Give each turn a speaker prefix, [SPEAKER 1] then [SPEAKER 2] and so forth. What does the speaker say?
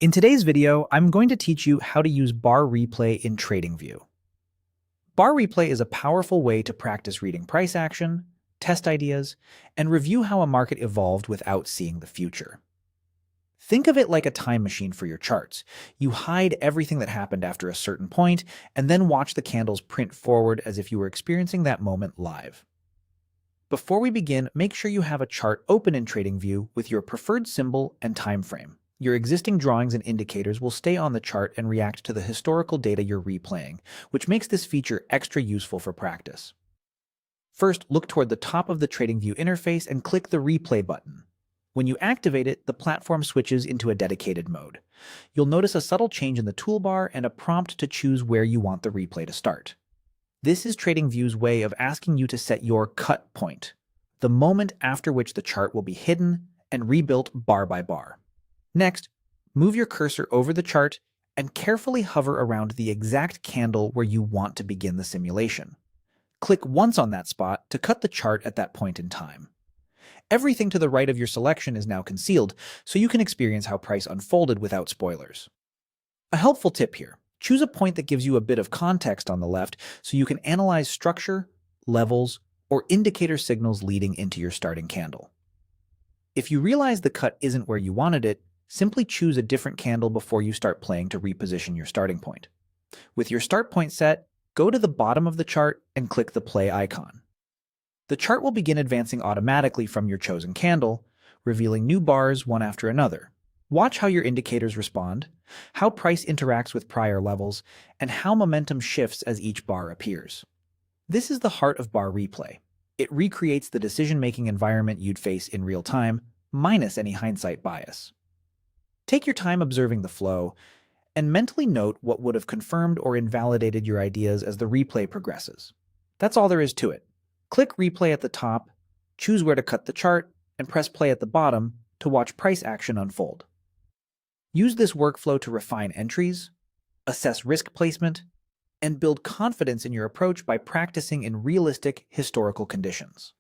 [SPEAKER 1] In today's video, I'm going to teach you how to use bar replay in TradingView. Bar replay is a powerful way to practice reading price action, test ideas, and review how a market evolved without seeing the future. Think of it like a time machine for your charts. You hide everything that happened after a certain point and then watch the candles print forward as if you were experiencing that moment live. Before we begin, make sure you have a chart open in TradingView with your preferred symbol and time frame. Your existing drawings and indicators will stay on the chart and react to the historical data you're replaying, which makes this feature extra useful for practice. First, look toward the top of the TradingView interface and click the Replay button. When you activate it, the platform switches into a dedicated mode. You'll notice a subtle change in the toolbar and a prompt to choose where you want the replay to start. This is TradingView's way of asking you to set your cut point, the moment after which the chart will be hidden and rebuilt bar by bar. Next, move your cursor over the chart and carefully hover around the exact candle where you want to begin the simulation. Click once on that spot to cut the chart at that point in time. Everything to the right of your selection is now concealed, so you can experience how price unfolded without spoilers. A helpful tip here: choose a point that gives you a bit of context on the left so you can analyze structure, levels, or indicator signals leading into your starting candle. If you realize the cut isn't where you wanted it, simply choose a different candle before you start playing to reposition your starting point. With your start point set, go to the bottom of the chart and click the play icon. The chart will begin advancing automatically from your chosen candle, revealing new bars one after another. Watch how your indicators respond, how price interacts with prior levels, and how momentum shifts as each bar appears. This is the heart of bar replay. It recreates the decision-making environment you'd face in real time, minus any hindsight bias. Take your time observing the flow, and mentally note what would have confirmed or invalidated your ideas as the replay progresses. That's all there is to it. Click Replay at the top, choose where to cut the chart, and press play at the bottom to watch price action unfold. Use this workflow to refine entries, assess risk placement, and build confidence in your approach by practicing in realistic historical conditions.